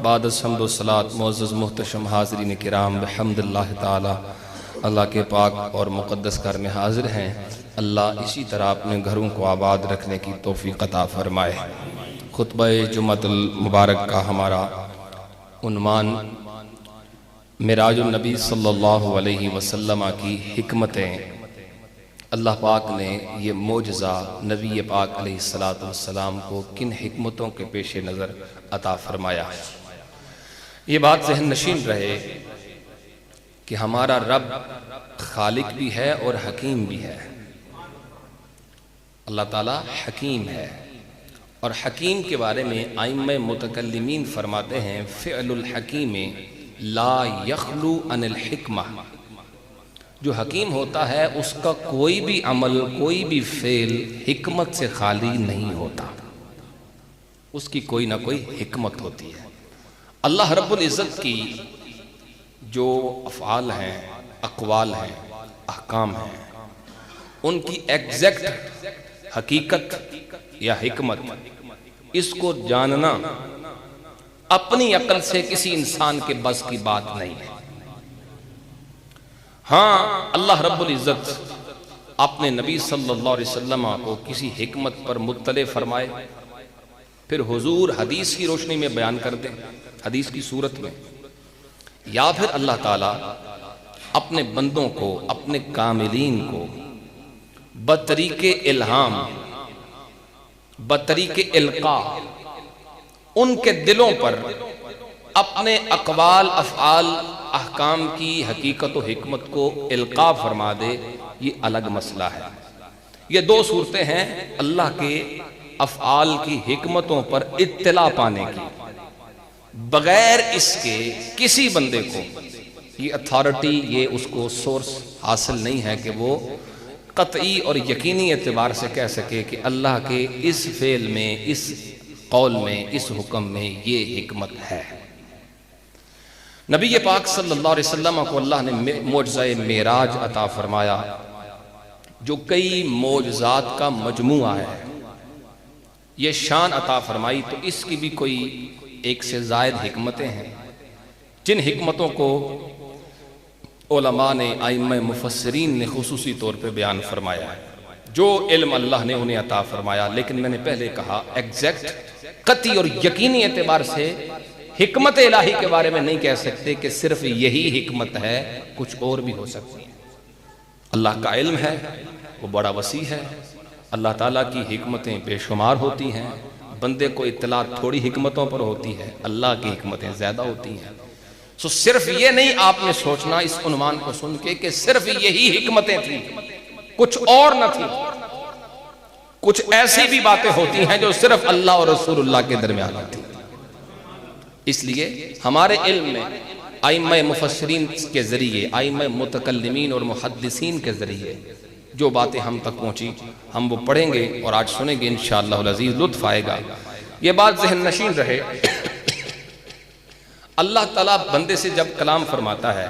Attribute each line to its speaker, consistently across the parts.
Speaker 1: बादस हम्द व सलात मुअज़्ज़ज़ मुहतशम हाज़रीन किराम बिहम्दिल्लाह ताला अल्लाह के पाक और मुक़द्दस घर में हाजिर हैं। अल्लाह इसी तरह अपने घरों को आबाद रखने की तौफ़ीक़ अता फ़रमाए। खुतबा जुम्मतुल मुबारक का हमारा उन्वान मिराजुन नबी सल्लल्लाहु अलैहि वसल्लम की हिकमतें। अल्लाह पाक ने ये मोजज़ा नबी पाक अलैहिस्सलातु वस्सलाम को किन हिकमतों के पेश नज़र अता फ़रमाया है। ये बात ज़हन नशीन रहे कि हमारा रब खालिक भी है और हकीम भी है। अल्लाह ताला हकीम है और हकीम के बारे में आइम्मे मुतकल्लिमीन फरमाते हैं फ़िअलुल हकीम ला यख़लू अनिल हिकमा। जो हकीम होता है उसका कोई भी अमल कोई भी फेल हिकमत से खाली नहीं होता, उसकी कोई ना कोई हिकमत होती है। अल्लाह रब्बुल इज़्ज़त की जो अफ़आल हैं, अक़वाल हैं, अहकाम हैं, उनकी एग्जैक्ट हकीकत या हिकमत इसको जानना अपनी अक्ल से किसी इंसान के बस की बात नहीं है। हाँ, अल्लाह रब्बुल इज़्ज़त अपने नबी सल्लल्लाहु अलैहि वसल्लम को किसी हिकमत पर मुत्तले फरमाए, फिर हुजूर हदीस की रोशनी में बयान कर दें, हदीस की सूरत में, या फिर अल्लाह ताला अपने बंदों को, अपने कामिलीन को बतरीके इल्हाम, बतरीके इल्का उनके दिलों पर अपने अक़वाल अफ़आल अहकाम की हकीकत व हिकमत को इल्का फरमा दे, ये अलग मसला है। ये दो सूरतें हैं अल्लाह के अफ़आल की हिकमतों पर इत्तला पाने की। बगैर इसके किसी बंदे को ये अथॉरिटी, ये उसको सोर्स हासिल नहीं है कि वो कतई और यकीनी एतबार से कह सके कि अल्लाह के इस फेल में, इस कौल में, इस हुक्म में ये हिकमत है। नबी पाक सल्लल्लाहु अलैहि वसल्लम को अल्लाह ने मोजज़ाए मेराज अता फरमाया, जो कई मोजज़ात का मजमुआ है। ये शान अता फरमाई तो इसकी भी कोई एक से ज़ायद हिकमतें हैं, जिन हिकमतों को उलमा ने, आइम्मा मुफस्सिरीन ने खुसूसी तौर पे बयान फरमाया है। जो इल्म अल्लाह ने उन्हें अता फरमाया, लेकिन मैंने पहले कहा एग्जैक्ट कती और यकीनी एतबार से हिकमत इलाही के बारे में नहीं कह सकते कि सिर्फ यही हिकमत है, कुछ और भी हो सकती है। अल्लाह का इल्म है, वो बड़ा वसी है। अल्लाह ताला की हिकमतें बेशुमार होती हैं, बंदे को इत्तला थोड़ी हिकमतों पर होती है, अल्लाह की हिकमतें ज़्यादा होती हैं। सो सिर्फ ये नहीं आपने सोचना इस उन्वान को सुन के कि सिर्फ यही हिकमतें थी, कुछ और न थी। कुछ ऐसी भी बातें होती हैं जो सिर्फ अल्लाह और रसूलुल्लाह के दरमियान होती। इसलिए हमारे इल्म में आइम्मा मुफस्सिरीन के ज़रिए, आइम्मा मुतकल्लिमीन और मुहद्दिसीन के ज़रिए जो बातें हम तक पहुँची, हम वो पढ़ेंगे और आज सुनेंगे इंशाअल्लाह अज़ीज़, लुत्फ़ आएगा। ये बात ज़हन नशीन रहे। अल्लाह ताला बंदे से जब कलाम फरमाता है,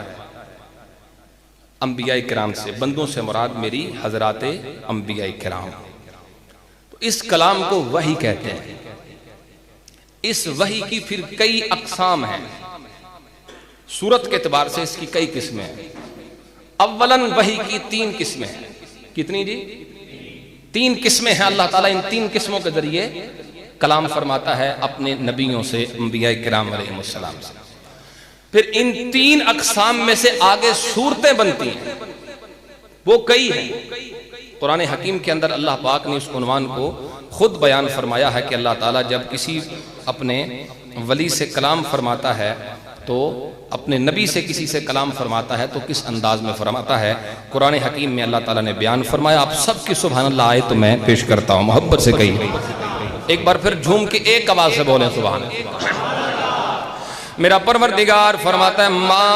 Speaker 1: अंबिया किराम से, बंदों से मुराद मेरी हज़राते अंबिया किराम, तो इस कलाम को वही कहते हैं। इस वही की फिर कई अक़साम हैं, सूरत के एतबार से इसकी कई किस्में हैं। अव्वलन वही की 3 किस्में हैं। कितनी जी? 3 किस्में हैं। अल्लाह ताला इन 3 किस्मों के जरिए कलाम फरमाता है अपने नबियों से, अंबिया किराम अलैहिस्सलाम से। फिर इन 3 अक़साम में से आगे सूरतें बनती हैं, वो कई हैं। कुरान हकीम के अंदर अल्लाह पाक ने उस उन्वान को खुद बयान फरमाया है कि अल्लाह ताला जब किसी अपने वली से कलाम फरमाता है, तो अपने नबी से किसी से कलाम फरमाता है तो किस अंदाज में फरमाता है। कुरान हकीम में अल्लाह ताला ने बयान फरमाया। आप सबकी सुभान अल्लाह आए तो मैं पेश करता हूँ, मोहब्बत से कही। एक बार फिर झूम के एक आवाज से बोले सुभान अल्लाह। मेरा परवरदिगार फरमाता है, मा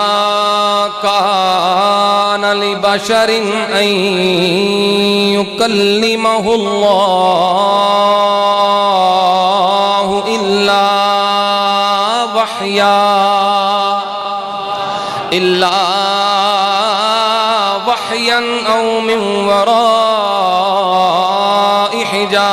Speaker 1: कान लि बशरिन अन युकल्लिमहुल्लाहु इल्ला वहया, इल्ला वहयन औ मिन वराइ हिजाब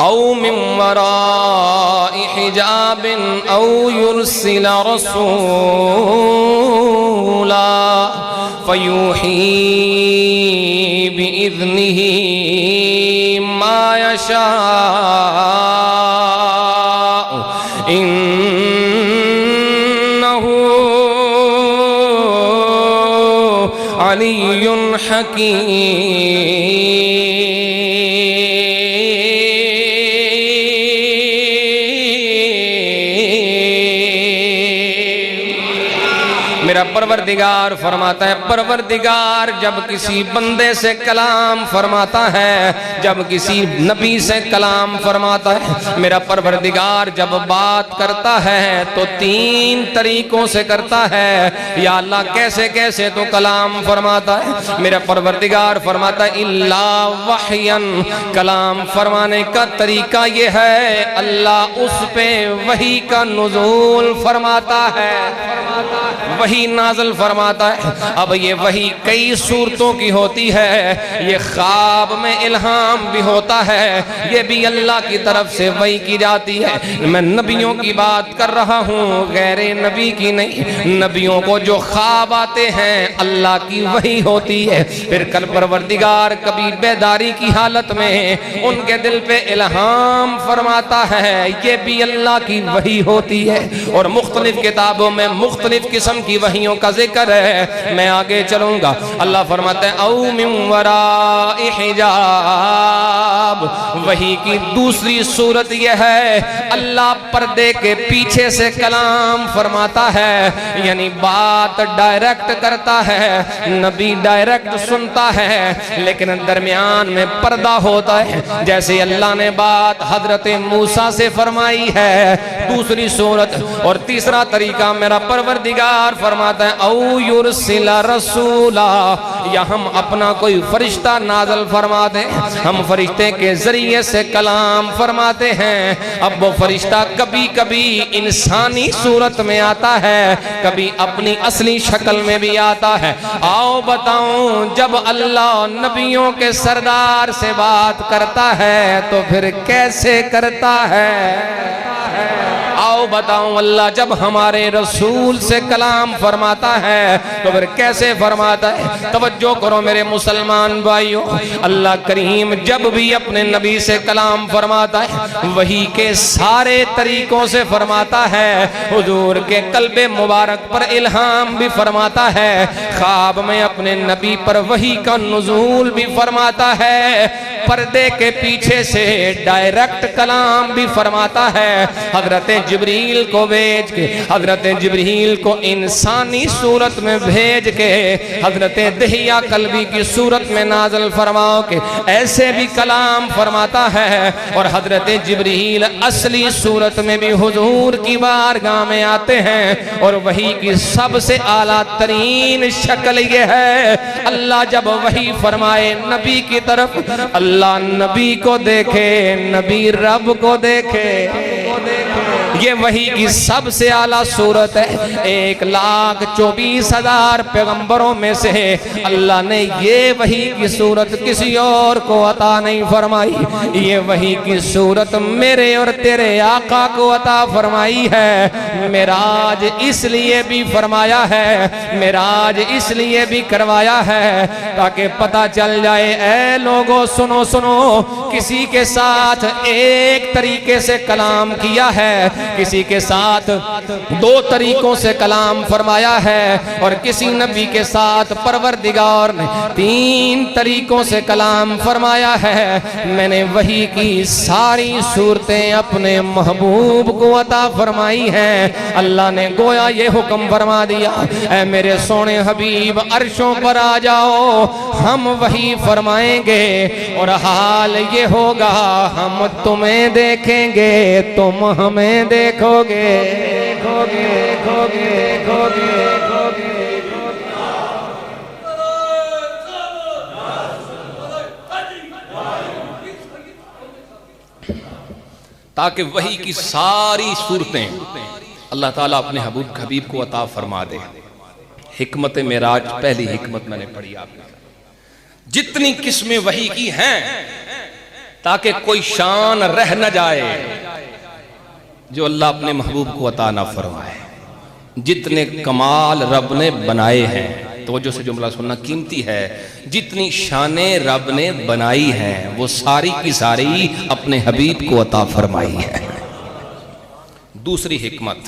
Speaker 1: औ मिन वराइ हिजाबिन औ युरसिल रसूला फयूही बिइज़्निही मा यशा इन्नहु अलियुन हकीम। मेरा परवरदिगार फरमाता है, परवरदिगार जब किसी बंदे से कलाम फरमाता है, जब किसी नबी से कलाम फरमाता है, मेरा परवरदिगार जब बात करता है तो तीन तरीकों से करता है। या अल्लाह कैसे कैसे तो कलाम फरमाता है? मेरा परवरदिगार फरमाता है इल्ला वहयन, कलाम फरमाने का तरीका ये है अल्लाह उस पे वही का नुज़ूल फरमाता है, वही नाज़िल फरमाता है। अब ये वही कई सूरतों की होती है, ये ख्वाब में इल्हाम भी होता है, ये भी अल्लाह की तरफ से वही की जाती है। मैं नबियों की बात कर रहा हूँ, गैर नबी की नहीं। नबियों को जो ख्वाब आते हैं अल्लाह की वही होती है। फिर कल परवरदिगार कभी बेदारी की हालत में उनके दिल पे इल्हाम फरमाता है, ये भी अल्लाह की वही होती है। और मुख्तलिफ किताबों में मुख्तलिफ किस्म की वहियों का जिक्र है। मैं आगे चलूंगा। अल्लाह फरमाता है औ मिन वराइ हिजाब, वही की दूसरी सूरत यह है अल्लाह पर्दे के पीछे से कलाम फरमाता है, यानी बात डायरेक्ट करता है, नबी डायरेक्ट सुनता है, लेकिन दरमियान में पर्दा होता है। जैसे अल्लाह ने बात हजरत मूसा से फरमाई है दूसरी सूरत। और तीसरा तरीका मेरा परवरदिगार फरमाता है औ युरसिल रसूला, या हम अपना कोई फरिश्ता नाज़िल फरमाते हैं, हम फरिश्ते के जरिए से कलाम फरमाते हैं। अब वो फरिश्ता कभी कभी इंसानी सूरत में आता है, कभी अपनी असली शक्ल में भी आता है। आओ बताऊं, जब अल्लाह नबियों के सरदार से बात करता है तो फिर कैसे करता है? आओ बताऊं, अल्लाह जब हमारे रसूल से कलाम फरमाता है तो फिर कैसे फरमाता है? तवज्जो करो मेरे मुसलमान भाइयों, अल्लाह करीम जब भी अपने नबी से कलाम फरमाता है वही के सारे तरीकों से फरमाता है। हुजूर के कल्बे मुबारक पर इल्हाम भी फरमाता है, ख्वाब में अपने नबी पर वही का नुज़ूल भी फरमाता है, पर्दे के पीछे से डायरेक्ट कलाम भी फरमाता है। हजरत जिब्रील को भेज के, हजरत जिब्रील को इंसानी सूरत में भेज के हजरत दहिया कल्बी की सूरत में नाज़िल फरमाओ के ऐसे भी कलाम फरमाता है। और हजरत जिब्रील असली सूरत में भी हुजूर की बारगाह में आते हैं और वही की सबसे आला तरीन शक्ल ये है अल्लाह जब वही फरमाए नबी की तरफ, अल्लाह नबी को देखे, नबी रब को देखे। ये वही की सबसे आला सूरत है। 1,24,000 पैगंबरों में से अल्लाह ने ये वही की सूरत किसी और को अता नहीं फरमाई। ये वही की सूरत मेरे और तेरे आका को अता फरमाई है। मेराज इसलिए भी फरमाया है, मेराज इसलिए भी करवाया है ताकि पता चल जाए, ऐ लोगों सुनो सुनो, किसी के साथ एक तरीके से कलाम किया है, किसी के साथ 2 तरीकों से कलाम फरमाया है, और किसी नबी के साथ परवरदिगार ने 3 तरीकों से कलाम फरमाया है। मैंने वही की सारी सूरतें अपने महबूब को अता फरमाई हैं। अल्लाह ने गोया ये हुक्म फरमा दिया, ऐ मेरे सोने हबीब अर्शों पर आ जाओ, हम वही फरमाएंगे और हाल ये होगा हम तुम्हें देखेंगे, तुम हमें देखोगे, देखोगे, देखोगे, देखोगे, देखोगे। ताकि वही की सारी सूरतें अल्लाह ताला अपने हबीब को अता फरमा दे। हिकमत मेराज पहली हिकमत मैंने पढ़ी आपने, जितनी किस्में वही की हैं ताकि कोई शान रह न जाए जो अल्लाह अपने महबूब को अता ना फरमाए। जितने कमाल रब ने बनाए हैं, तवज्जो से जुमला सुनना कीमती है, जितनी शाने रब ने बनाई हैं वो सारी की सारी अपने हबीब को अता फरमाई है। दूसरी हिकमत,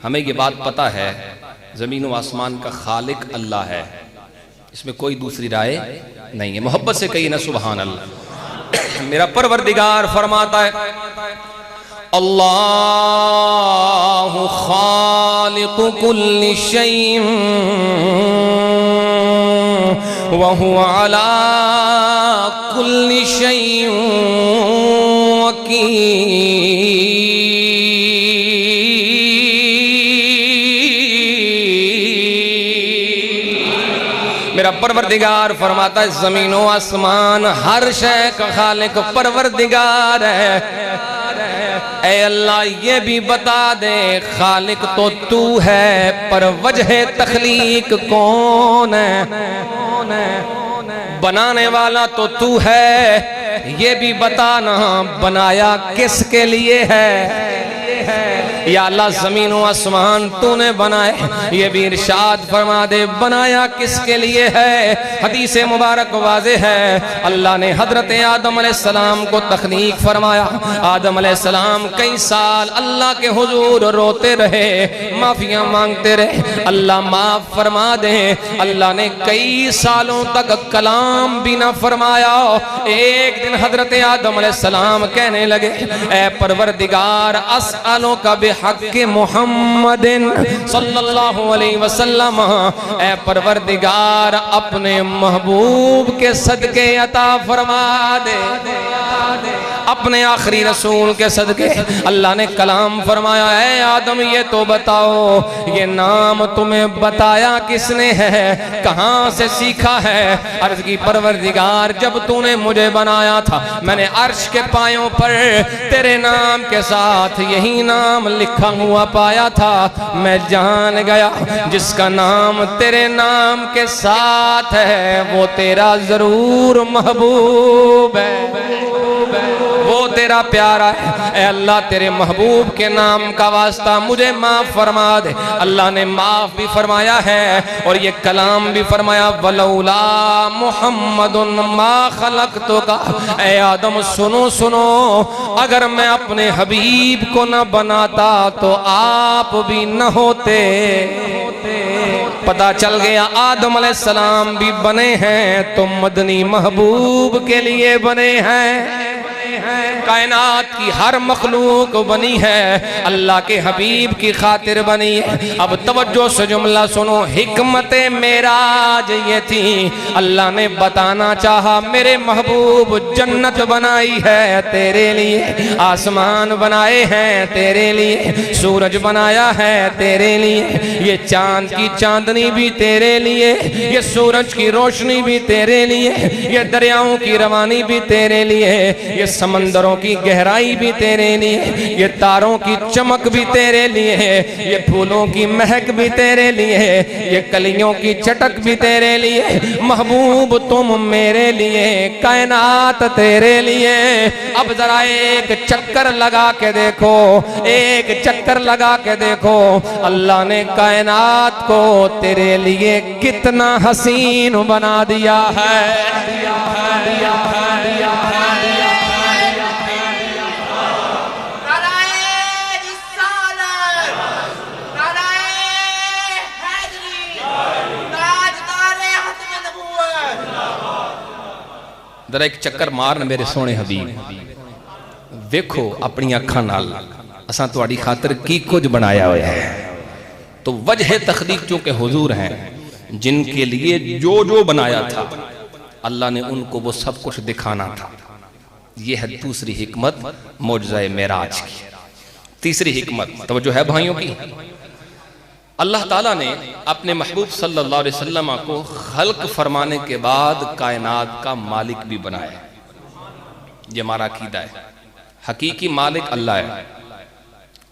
Speaker 1: हमें ये बात पता है ज़मीन व आसमान का खालिक अल्लाह है, इसमें कोई दूसरी राय नहीं है। मोहब्बत से कहिए ना सुभान अल्लाह। मेरा परवरदिगार फरमाता है अल्लाहु खालिकु कुल्ली शैइन व हुवा अला कुल्ली शैइन वकील। मेरा परवरदिगार फरमाता है ज़मीनो आसमान हर शय का खालिक परवरदिगार है। ऐ अल्लाह ये भी बता दे खालिक तो तू है, पर वजह तख्लीक कौन है? बनाने वाला तो तू है, ये भी बताना बनाया किसके लिए है? या अल्लाह ज़मीन व आसमान तूने बनाए, ये भी इरशाद फरमा दे बनाया किसके लिए है? हदीस मुबारक वाज़े है, अल्लाह ने हजरत आदम अलैहिस्सलाम को तख्लीक फरमाया। आदम अलैहिस्सलाम कई साल अल्लाह के हुजूर रोते रहे, माफिया मांगते रहे, अल्लाह माफ फरमा दे। अल्लाह ने कई सालों तक कलाम भी ना फरमाया। एक दिन हजरत आदम अलैहिस्सलाम कहने लगे ऐ परवरदिगार अस्अलु का बिहक़ मुहम्मदिन सल्लल्लाहु अलैहि वसल्लम, ऐ परवरदिगार अपने महबूब के सदके अता फरमा दे, अपने आखिरी रसूल के सदके। अल्लाह ने कलाम फरमाया ऐ आदम ये तो बताओ ये नाम तुम्हें बताया किसने है, कहाँ से सीखा है? अर्ज की परवरदिगार जब तूने मुझे बनाया था मैंने अर्श के पायों पर तेरे नाम के साथ यही नाम लिखा हुआ पाया था। मैं जान गया जिसका नाम तेरे नाम के साथ है वो तेरा जरूर महबूब है, वो तेरा प्यारा है। ऐ अल्लाह तेरे महबूब के नाम का वास्ता मुझे माफ फरमा दे। अल्लाह ने माफ भी फरमाया है और ये कलाम भी फरमाया वलौला मुहम्मदुन मा खलक़तुका। ऐ आदम सुनो सुनो, अगर मैं अपने हबीब को न बनाता तो आप भी न होते। पता चल गया आदम अलैहिस्सलाम भी बने हैं तो मदनी महबूब के लिए बने हैं। कायनात की हर मखलूक बनी है अल्लाह के हबीब की खातिर बनी है। अब तवज्जो से जुमला सुनो, हिकमत मेराज ये थी अल्लाह ने बताना चाहा मेरे महबूब जन्नत बनाई है तेरे लिए, आसमान बनाए हैं तेरे लिए, सूरज बनाया है तेरे लिए, ये चांद की चांदनी भी तेरे लिए, ये सूरज की रोशनी भी तेरे लिए, ये दरियाओं की रवानी भी तेरे लिए, ये समंदरों की गहराई भी तेरे लिए, ये तारों की चमक भी तेरे लिए, ये फूलों की महक भी तेरे लिए, ये कलियों की चटक भी तेरे लिए। महबूब तुम मेरे लिए, कायनात तेरे लिए। अब जरा एक चक्कर लगा के देखो, एक चक्कर लगा के देखो अल्लाह ने कायनात को तेरे लिए कितना हसीन बना दिया है। जरा एक चक्कर मारन मेरे सोने हबीब, वेखो अपनी अखां नाल असां तुहाडी खातिर की कुछ बनाया हुआ है। तो वजह तख्लीक चूंकि हुजूर हैं, जिनके लिए जो जो बनाया था अल्लाह ने उनको वो सब कुछ दिखाना था। यह है दूसरी हिकमत मौजज़ाए मेराज की। तीसरी हिकमत तवज्जो है भाइयों की, अल्लाह ताला ने अपने महबूब सल्लल्लाहु अलैहि वसल्लम को खल्क फरमाने के बाद कायनात का मालिक भी बनाया। ये हमारा अकीदा है, हकीकी मालिक अल्लाह है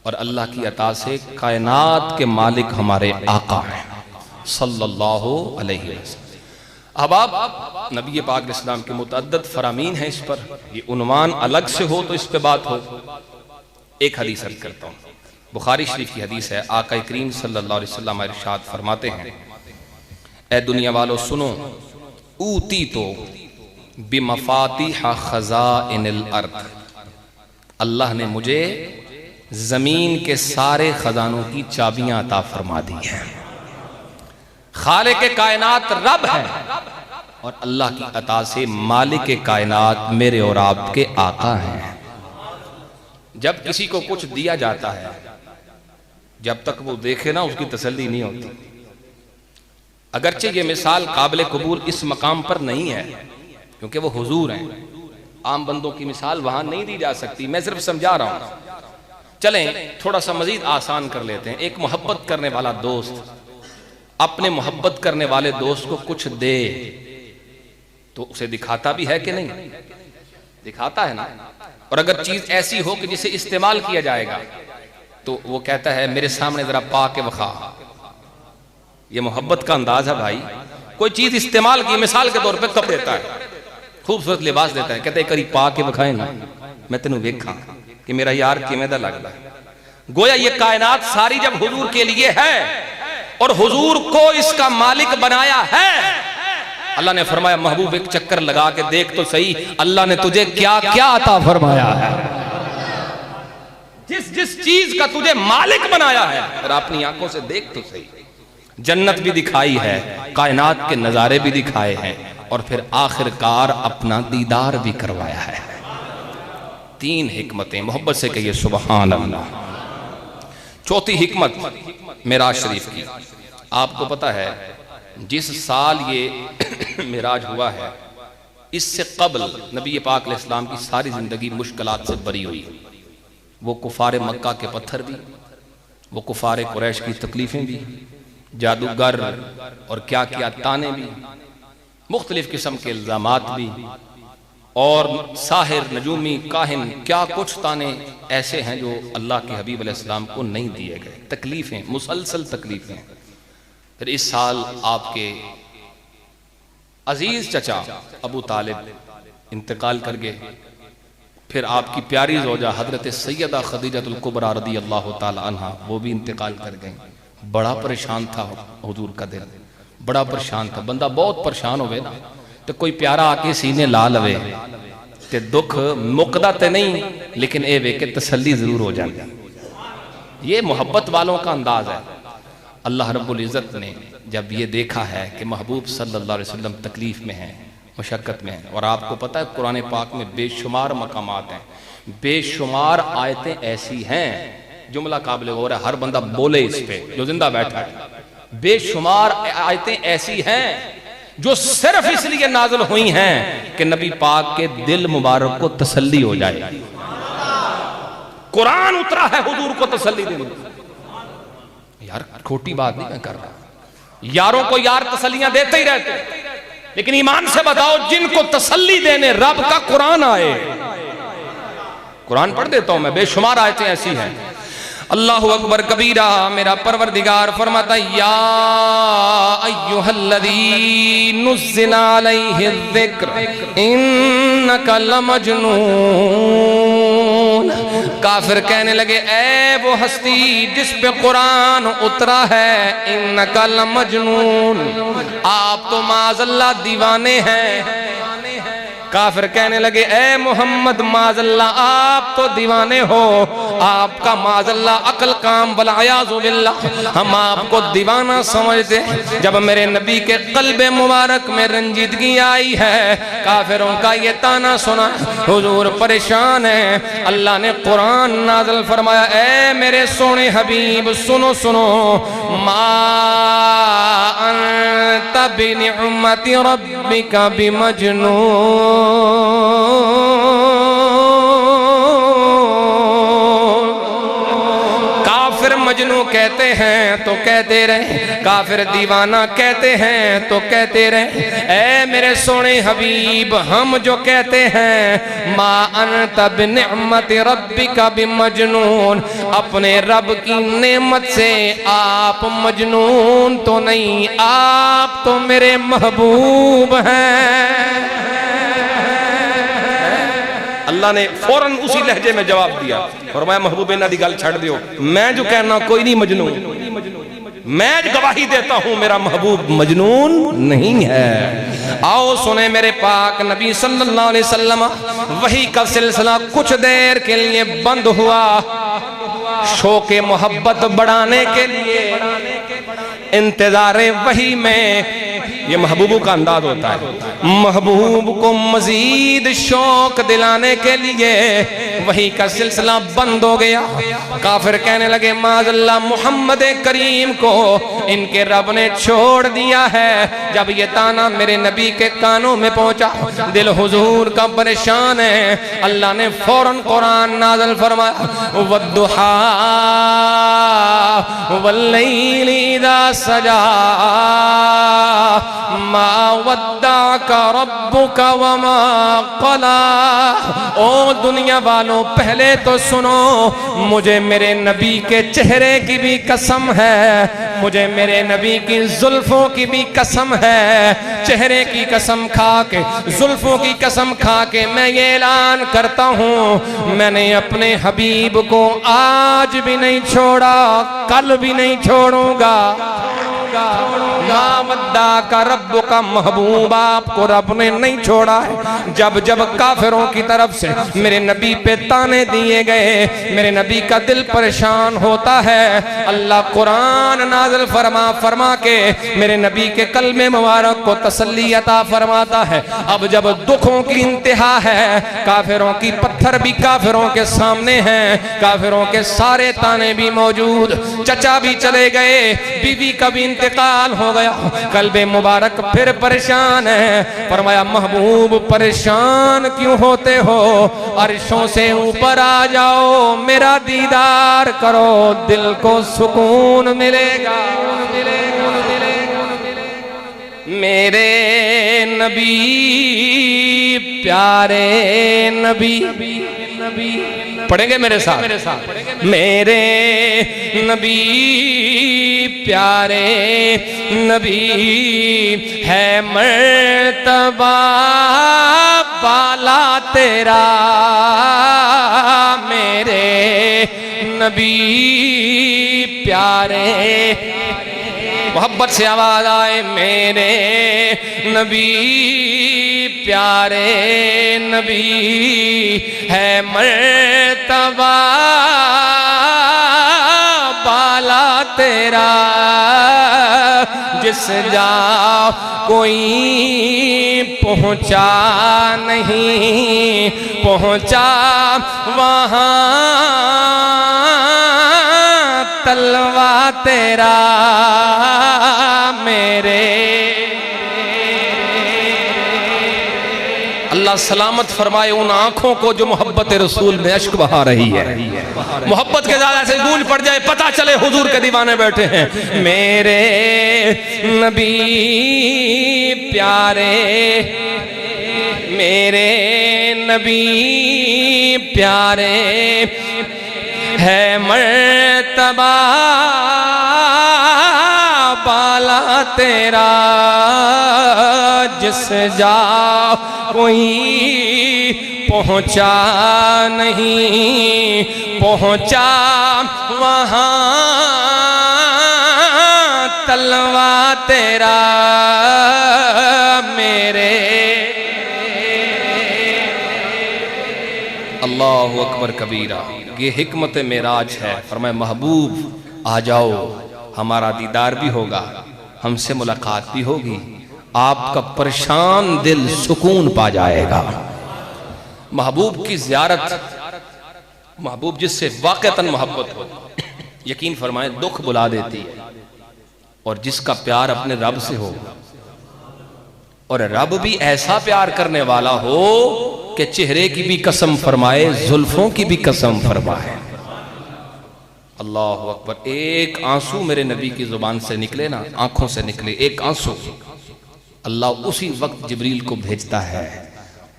Speaker 1: और अल्लाह की अता से कायनात के मालिक हमारे आका हैं सल्लल्लाहु अलैहि वसल्लम। अहबाब, नबी पाक इस्लाम के मुतअद्दिद फरामीन है इस पर, ये उन्वान अलग से हो तो इस पे बात हो। एक हदीस अर्ज करता हूँ, बुखारी शरीफ की हदीस है। आका करीम सल्लल्लाहु अलैहि वसल्लम इरशाद फरमाते हैं, ए दुनिया वालों सुनो, ऊती तो बिमफातिहा खज़ाइनिल अर्द, अल्लाह ने मुझे जमीन के सारे खजानों की चाबियां अता फरमा दी हैं। खालिक के कायनात रब है और अल्लाह की अता से मालिक के कायनात मेरे और आपके आका हैं। जब किसी को कुछ दिया जाता है, जब तक वो देखे ना उसकी तसल्ली नहीं होती। अगरचे ये मिसाल काबिल कबूल इस मकाम पर नहीं है क्योंकि वो हुजूर हैं, आम बंदों की मिसाल वहां नहीं दी जा सकती, मैं सिर्फ समझा रहा हूं। चलें थोड़ा सा मजीद आसान कर लेते हैं। एक मोहब्बत करने वाला दोस्त अपने मोहब्बत करने वाले दोस्त को कुछ दे तो उसे दिखाता भी है कि नहीं? दिखाता है ना। और अगर चीज ऐसी हो कि जिसे इस्तेमाल किया जाएगा तो वो कहता है मेरे सामने जरा पा के वखा। ये मोहब्बत का अंदाज है भाई। कोई चीज इस्तेमाल की, मिसाल के तौर पे कब देता है, खूबसूरत लिबास देता है, कहते करी पा के वखाए ना, मैं तेनू वेखा कि मेरा यार किवें दा लगदा है। गोया ये कायनात सारी जब हुजूर के लिए है और हुजूर को इसका मालिक बनाया है, अल्लाह ने फरमाया महबूब एक चक्कर लगा के देख तो सही अल्लाह ने तुझे क्या क्या अता फरमाया है। जिस जिस चीज का तुझे मालिक बनाया है और अपनी आंखों से देख तो सही। जन्नत भी दिखाई है, कायनात के नजारे भी दिखाए हैं और फिर आखिरकार अपना दीदार भी करवाया है। तीन हिकमतें, मोहब्बत से कहिए सुबहान अल्लाह। चौथी हिकमत मेराज शरीफ की। आपको पता है जिस साल ये मेराज हुआ है इससे कबल नबी पाक अलैहिस्सलाम की सारी जिंदगी मुश्किलात से भरी हुई। वो कुफारे मक्का के पत्थर भी, वो कुफारे कुरैश की तकलीफें भी, जादूगर और क्या क्या ताने भी, मुख्तलिफ किस्म के इल्जामात भी, और साहिर नजूमी काहिन क्या कुछ ताने ऐसे हैं जो अल्लाह के हबीब अलैहिस्सलाम को नहीं दिए गए। तकलीफें, मुसलसल तकलीफें। फिर इस साल आपके अजीज चचा अबू तालिब इंतकाल कर गए। फिर आपकी प्यारी ज़ौजा हजरत सैयदा खदीजतुल कुबरा रदी अल्लाह ताला अन्हा वो भी इंतकाल कर गई। बड़ा परेशान था हुजूर का दिल, बड़ा परेशान था। बंदा बहुत परेशान होवे ना तो कोई प्यारा आके सीने ला लवे ते दुख मुकदा ते नहीं लेकिन ए वे के तसल्ली जरूर हो जाती। ये मोहब्बत वालों का अंदाज है। अल्लाह रब्बुल इज़्ज़त ने जब ये देखा है कि महबूब सल्लल्लाहु अलैहि वसल्लम तकलीफ में हैं, मशक्क़त में हैं, और आपको पता है कुरान पाक में बेशुमार मकामात हैं, बेशुमार आयतें ऐसी हैं, जुमला काबिल गौर है, हर बंदा बोले इस पे जो जिंदा बैठा है। बेशुमार आयतें ऐसी हैं जो सिर्फ इसलिए नाज़िल हुई हैं कि नबी पाक के दिल मुबारक को तसल्ली हो जाए। कुरान उतरा है हुजूर को तसल्ली देने। यार खोटी बात नहीं मैं कर रहा, यारों को यार तसल्लियां देते ही रहते, लेकिन ईमान से बताओ जिनको तसल्ली देने रब का कुरान आए। कुरान पढ़ देता हूं मैं, बेशुमार आयतें ऐसी हैं। अल्लाहु अकबर कबीरा। मेरा परवरदिगार फरमाता या अय्युहल्लज़ी नुज़्ज़िला अलैहि ज़िक्र इन्नका लमजनून। काफिर कहने लगे ऐ वो हस्ती जिस पे कुरान उतरा है, इन्नका लमजनून, आप तो माज़अल्लाह दीवाने हैं। काफिर कहने लगे ए मोहम्मद माज़अल्लाह आप तो दीवाने हो, आपका माज़अल्लाह अकल काम वलायाज़ु बिल्लाह, हम आपको दीवाना समझते। जब मेरे नबी के क़ल्बे मुबारक में रंजीदगी आई है, काफिरों का ये ताना सुना, हुजूर परेशान है। अल्लाह ने कुरान नाज़िल फरमाया ए मेरे सोने हबीब सुनो सुनो, मा अंता बिनिअमति रब्बिका बिमजनून। काफिर मजनू कहते हैं तो कहते रहे, काफिर दीवाना कहते हैं तो कहते रहे। ऐ मेरे सोने हबीब, हम जो कहते हैं मा अनत बिनिअमति रब्बिका बिमजनून, अपने रब की नेमत से आप मजनून तो नहीं, आप तो मेरे महबूब हैं। अल्लाह ने फौरन उसी लहजे में जवाब दिया, फरमाया महबूब इन्हां दी गल छड़ दियो, मैं जो कहना कोई नहीं मजनून, मैं गवाही देता हूं मेरा महबूब मजनून नहीं है। आओ सुने मेरे पाक नबी सल्लल्लाहु अलैहि वसल्लम, वही का सिलसिला कुछ देर के लिए बंद हुआ, शौक़े मोहब्बत बढ़ाने के लिए इंतजारे वही में। ये महबूब का अंदाज होता है, महबूब को मजीद शौक दिलाने के लिए वही का सिलसिला बंद हो गया। काफिर कहने लगे माज़अल्लाह, मोहम्मद करीम को इनके रब ने छोड़ दिया है। जब ये ताना मेरे नबी के कानों में पहुंचा, दिल हुजूर का परेशान है। अल्लाह ने फौरन कुरान नाज़िल फरमाया, वद्दुहा वल्लैलि इज़ा सजा मा वद्दाका रब्बुका वमा क़ला। ओ दुनिया वालों, पहले तो सुनो, मुझे मेरे नबी के चेहरे की भी कसम है, मुझे मेरे नबी की जुल्फों की भी कसम है। चेहरे की कसम खा के, जुल्फों की कसम खा के मैं ये ऐलान करता हूँ, मैंने अपने हबीब को आज भी नहीं छोड़ा, कल भी नहीं छोड़ूंगा। मावद्दा का रब्बु का महबूब, आपको रब ने नहीं छोड़ा है। जब जब काफिरों की तरफ से मेरे नबी पे ताने दिए गए, मेरे नबी का दिल परेशान होता है, अल्लाह कुरान नाज़िल फरमा के मेरे नबी के कल्मे मुबारक को तसल्ली अता फरमाता है। अब जब दुखों की इंतहा है, काफिरों की पत्थर भी काफिरों के सामने हैं, काफिरों के सारे ताने भी मौजूद, चचा भी चले गए, बीवी का भी इंतकाल हो गया, कल्बे मुबारक फिर परेशान है। फरमाया महबूब परेशान क्यों होते हो, अर्शों से ऊपर आ जाओ, मेरा दीदार करो, दिल को सुकून मिलेगा। मेरे नबी प्यारे नबी, पढ़ेंगे मेरे साथ, मेरे नबी प्यारे नबी है मर्तबा बाला तेरा, मेरे नबी प्यारे, मोहब्बत से आवाज आए, मेरे नबी प्यारे नबी है मर्तबा बाला तेरा, जिस जा कोई पहुंचा नहीं पहुंचा, वहां तलवा तेरा, मेरे अल्लाह सलामत फरमाए उन आंखों को जो मोहब्बत रसूल में अश्क बहा रही है। मोहब्बत के ज़्यादा से गूंज पड़ जाए, पता चले हुजूर के दीवाने बैठे हैं। मेरे नबी प्यारे, मेरे नबी प्यारे है मर्तबा बाला तेरा, जिस जा कोई पहुंचा नहीं पहुंचा, वहां तलवा तेरा, मेरे अल्लाहु अकबर कबीरा। ये हिकमत मेराज है। फरमाए महबूब आ जाओ, हमारा दीदार भी होगा, हमसे मुलाकात भी होगी, आपका परेशान दिल सुकून पा जाएगा। महबूब की ज़ियारत, महबूब जिससे वाक़तन मोहब्बत हो, यकीन फरमाए दुख बुला देती है। और जिसका प्यार अपने रब से हो, और रब भी ऐसा प्यार करने वाला हो कि चेहरे की भी कसम फरमाए, जुल्फों की भी कसम फरमाए। अल्लाह अकबर, एक आंसू मेरे नबी की जुबान से निकले ना, आंखों से निकले एक आंसू, अल्लाह उसी वक्त जिब्रील को भेजता है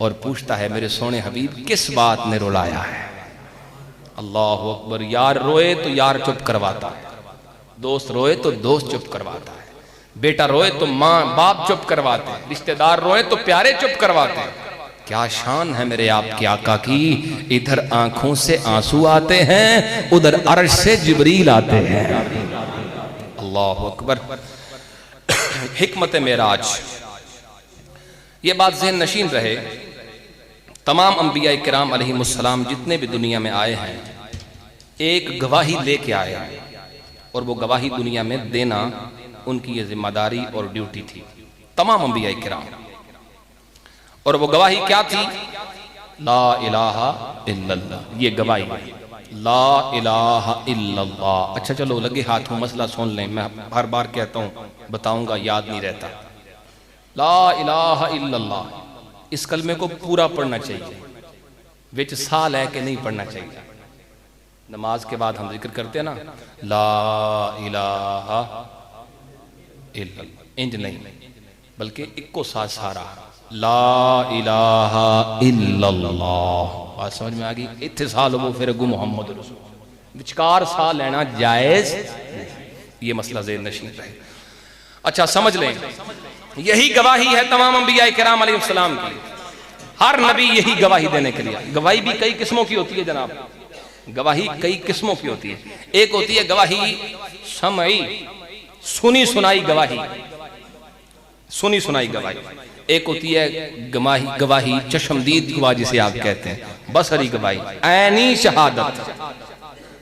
Speaker 1: और पूछता है मेरे सोने हबीब किस बात ने रुलाया है। अल्लाह अकबर, यार रोए तो यार चुप करवाता है, दोस्त रोए तो दोस्त चुप करवाता है, बेटा रोए तो माँ बाप चुप करवाते हैं, रिश्तेदार रोए तो प्यारे चुप करवाते हैं। क्या शान है मेरे आपके आका की, इधर आंखों से आंसू आते हैं, उधर अर्श से जिब्रील आते हैं। अल्लाह अकबर। हिकमत मेराज, ये बात ज़हन नशीन रहे, तमाम अंबिया किराम अलैहिमुस्सलाम जितने भी दुनिया में आए हैं एक गवाही लेके आए हैं, और वो गवाही दुनिया में देना उनकी ये जिम्मेदारी और ड्यूटी थी, तमाम अंबिया किराम। और वो गवाही क्या थी? ला इलाहा इल्लल्लाह, ये गवाही ला इलाहा इल्लल्लाह। अच्छा चलो लगे हाथों मसला सुन लें, मैं हर बार कहता हूँ बताऊंगा, याद नहीं रहता। ला इलाहा इल्लल्लाह, इस कलमे को पूरा पढ़ना चाहिए, विच सा लेके नहीं पढ़ना चाहिए। नमाज के बाद हम जिक्र करते हैं ना, ला इलाहा इल्लल्लाह, इंज नहीं बल्कि इक्को साथ सारा ला इलाहा इल्लल्लाह। बात समझ में आ गई? इत्थे सा लो फिर अगू मुहम्मद रसूल, विचकार सा लेना जायज, ये मसला ज़हन नशीन रहे। अच्छा समझ लें, यही गवाही है तमाम अंबिया किराम अलैहिस्सलाम की, हर नबी यही गवाही देने के लिए। गवाही भी कई किस्मों की होती है जनाब, गवाही कई किस्मों की होती है। एक होती है गवाही समई, सुनी सुनाई गवाही, सुनी सुनाई गवाही। एक होती है गवाही चश्मदीद गवाही, जिसे आप कहते हैं, बसरी गवाही, ऐनी शहादत,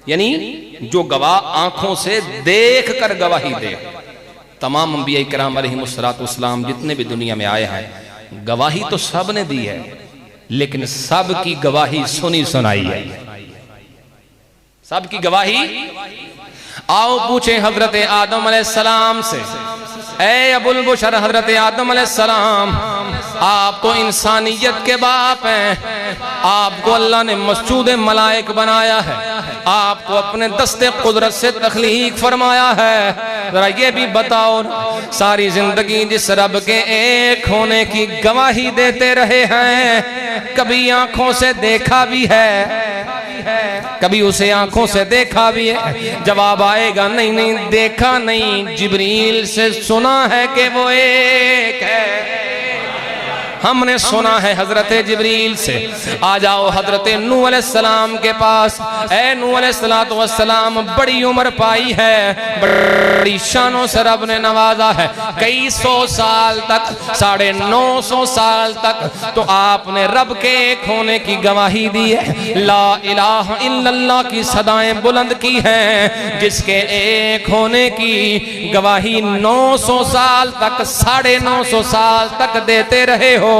Speaker 1: यानी जो गवाह आंखों से देख कर गवाही दे। तमाम अंबिया किराम अलैहिमुस्सलाम जितने भी दुनिया में आए हैं गवाही तो सब ने दी है, लेकिन सब की गवाही सुनी सुनाई है, सब की गवाही। आओ पूछे हजरत आदम अलैहिस्सलाम से, ए अबुल बशर हजरत आदम अलैहिस्सलाम, आप तो इंसानियत के बाप हैं, आपको अल्लाह ने मस्जूद मलाइक बनाया है, आपको अपने दस्ते कुदरत से तख्लीक फरमाया है, जरा ये भी बताओ सारी जिंदगी जिस रब के एक होने की गवाही देते रहे हैं, कभी आंखों से देखा भी है, कभी उसे आंखों से देखा भी है? जवाब आएगा नहीं नहीं, देखा नहीं, जिब्रील से सुना है कि वो एक है। हमने सुना है हजरत जिब्रील से। आ जाओ हजरत नूह अलैहिस्सलाम के पास। ए नूह अलैहिस्सलाम बड़ी उम्र पाई है, बड़ी शानों से रब ने नवाजा है, कई सौ साल तक, 950 साल तक तो आपने रब के एक होने की गवाही दी है, ला इलाहा इल्लल्लाह की सदाएं बुलंद की हैं, जिसके एक होने की गवाही 900 साल तक, 950 साल तक देते रहे हो,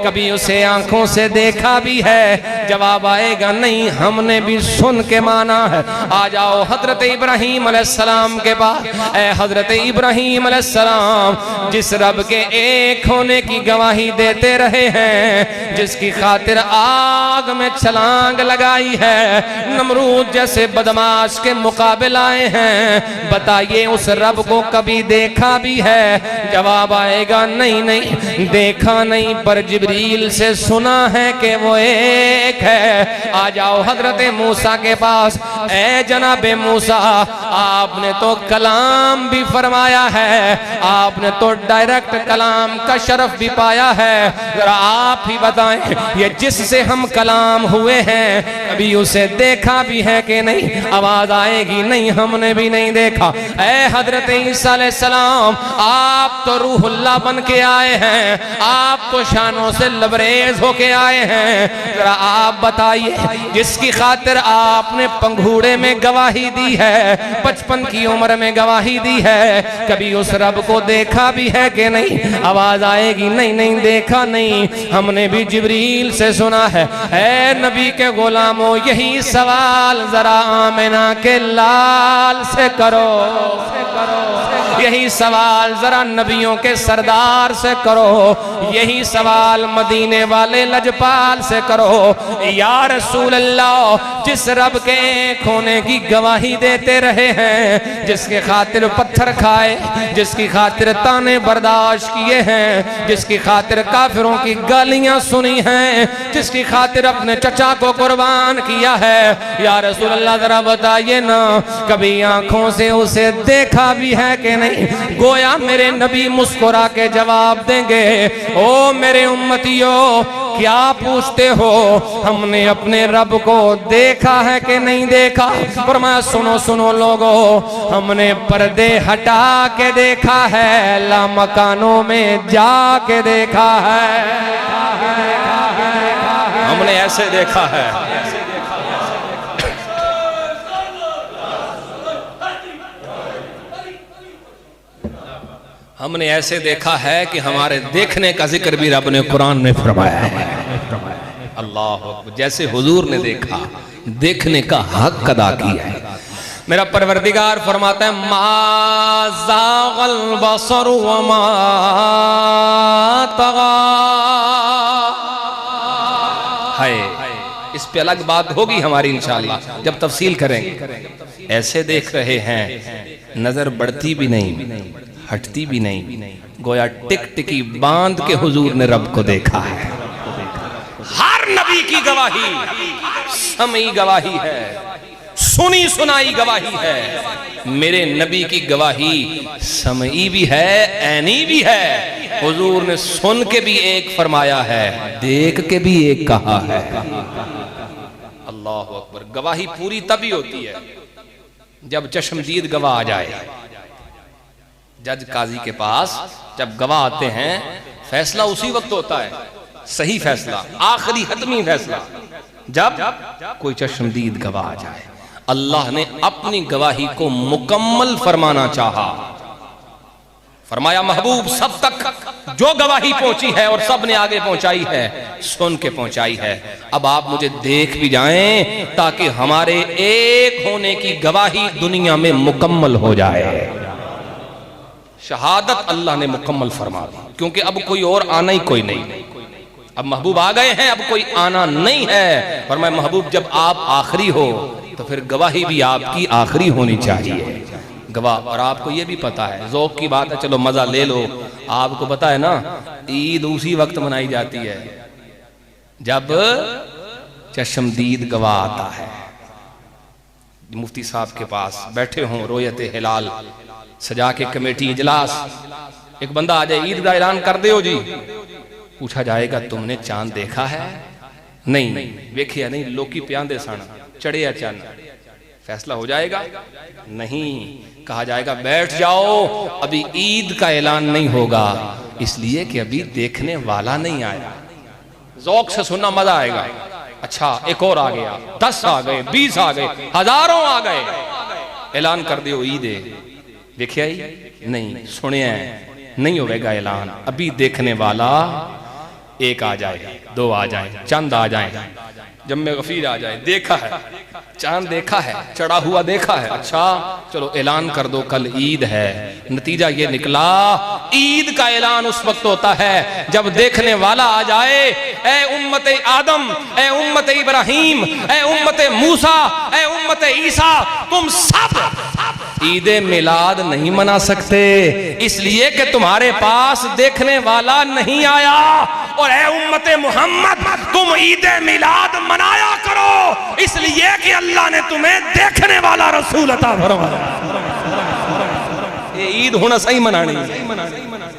Speaker 1: कभी उसे आंखों से देखा भी है? जवाब आएगा नहीं, हमने भी सुन के माना है। आ जाओ हजरत इब्राहीम अलैहिस्सलाम के पास। ए हजरत इब्राहीम अलैहिस्सलाम जिस रब के एक होने की गवाही देते रहे हैं, जिसकी खातिर आग में छलांग लगाई है, नमरूद जैसे बदमाश के मुकाबले आए हैं, बताइए उस रब को कभी देखा भी है? जवाब आएगा नहीं नहीं, देखा नहीं, पर जिब्रील से सुना है कि वो एक है। आ जाओ हजरत मूसा के पास। ए जनाबे मूसा, आपने तो कलाम भी फरमाया है, आपने तो डायरेक्ट कलाम का शरफ भी पाया है, जरा आप ही बताएं, ये जिससे हम कलाम हुए हैं कभी उसे देखा भी है कि नहीं? आवाज आएगी नहीं, हमने भी नहीं देखा। ए हजरत ईसा अलैहिस्सलाम, आप तो रूहुल्लाह बन के आए हैं, आप तो शानों से लबरेज होके आए हैं, जरा आप बताइए, जिसकी खातिर आपने पंघूड़े में गवाही दी है, 55 की उम्र में गवाही दी है, कभी उस रब को देखा भी है कि नहीं? आवाज आएगी नहीं नहीं, देखा नहीं, हमने भी जिब्रील से सुना है। ऐ नबी के गुलामों, यही सवाल जरा आमिना के लाल से करो, यही सवाल जरा नबियों के सरदार से करो, यही सवाल मदीने वाले लजपाल से करो। या रसूल अल्लाह, जिस रब के एक होने की गवाही देते रहे हैं, जिसके खातिर पत्थर खाए, जिसकी खातिर ताने बर्दाश्त किए हैं, जिसकी खातिर काफिरों की गालियां सुनी हैं, जिसकी खातिर अपने चचा को कुर्बान किया है, या रसूल अल्लाह जरा बताइए ना, कभी आंखों से उसे देखा भी है कि नहीं? गोया मेरे नबी मुस्कुरा के जवाब देंगे, ओ मेरे उम्मतियों, क्या पूछते हो? हमने अपने रब को देखा है कि नहीं देखा? फरमाया सुनो सुनो लोगों, हमने पर्दे हटा के देखा है, लामकानों में जाके देखा है, हमने ऐसे देखा है। हमने ऐसे देखा है कि हमारे देखने का जिक्र भी रब ने कुरान में फरमाया है। अल्लाह, जैसे हुजूर ने देखा, देखने का हक अदा किया है। मेरा परवरदिगार फरमाता है, मा ज़ाग़ल बसर व मा तग़ा। हाय, इस पे अलग बात होगी हमारी इंशाअल्लाह जब तफसील करेंगे। ऐसे देख रहे हैं, नजर बढ़ती भी नहीं, हटती भी नहीं, गोया टिकटिकी बांध के हुजूर ने रब को देखा है। हर नबी की गवाही समई गवाही है, सुनी सुनाई गवाही है। मेरे नबी की गवाही समई भी है, ऐनी भी है। हुजूर ने सुन के भी एक फरमाया है, देख के भी एक कहा है। अल्लाह अकबर। गवाही पूरी तभी होती है जब चश्मदीद गवाह आ जाए। जज काजी के पास जब गवाह आते हैं, फैसला उसी वक्त होता है, सही फैसला, आखिरी हतमी फैसला, जब कोई चश्मदीद गवाह आ जाए। अल्लाह ने अपनी गवाही को मुकम्मल फरमाना चाहा। फरमाया, महबूब सब तक जो गवाही पहुंची है और सब ने आगे पहुंचाई है, सुन के पहुंचाई है, अब आप मुझे देख भी जाएं ताकि हमारे एक होने की गवाही दुनिया में मुकम्मल हो जाए। शहादत अल्लाह ने मुकम्मल फरमा दी, क्योंकि अब कोई और आना ही कोई नहीं। अब महबूब आ गए हैं, अब कोई आना नहीं है। फरमाया, महबूब जब आप आखिरी हो तो फिर गवाही भी आपकी आखिरी होनी चाहिए। गवाह, और आपको ये भी पता है, ज़ौक़ की बात है, चलो मजा ले लो। आपको पता है ना, ईद उसी वक्त मनाई जाती है जब चश्मदीद गवाह आता है। मुफ्ती साहब के पास बैठे हों, रोयत हिलाल सजा के कमेटी इजलास, एक बंदा आ जाए, ईद का ऐलान कर दो जी। पूछा जाएगा, तुमने चांद देखा है? नहीं वेखिया नहीं, लोकी प्यांदे सन, चढ़े चंद। फैसला हो जाएगा? नहीं। कहा जाएगा, बैठ जाओ, अभी ईद का ऐलान नहीं होगा, इसलिए कि अभी देखने वाला नहीं आया। ज़ौक़ से सुनना मजा आएगा। अच्छा, एक और आ गया, 10 आ गए, 20 आ गए, हजारों आ गए, ऐलान कर दो ईद है। देखिए नहीं, सुने नहीं होगा ऐलान, अभी देखने वाला एक आ जाए, 2 आ जाए, चंद आ जाए, जम्मे गफीर आ जाए, देखा है, चांद देखा है, चढ़ा हुआ देखा है। अच्छा चलो ऐलान कर दो, कल ईद है। नतीजा ये निकला, ईद का ऐलान उस वक्त होता है जब देखने वाला आ जाए। ए उम्मते आदम, ए उम्मते इब्राहिम, ए उम्मते मूसा, ए उम्मते ईसा, तुम सब ईद मिलाद नहीं मना सकते, इसलिए कि तुम्हारे पास देखने वाला नहीं आया। और ए उम्मते मोहम्मद, तुम ईद मिलाद मनाया करो, इसलिए कि अल्लाह ने तुम्हें देखने वाला रसूल अता फरमाया। ये ईद होना सही मनानी,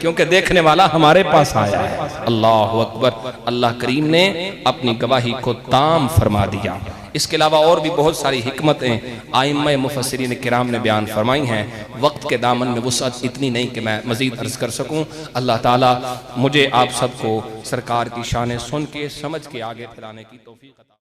Speaker 1: क्योंकि देखने वाला हमारे पास आया है। अल्लाह अकबर। अल्लाह करीम ने अपनी गवाही को ताम फरमा दिया। इसके अलावा और भी बहुत सारी हिकमतें आइम्मा मुफस्सिरीन किराम ने बयान फरमाई हैं। वक्त के दामन में वुसअत इतनी नहीं कि मैं मज़ीद अर्ज़ कर सकूं। अल्लाह ताला मुझे आप सबको सरकार की शान सुन के समझ के आगे फैलाने की तौफीक अता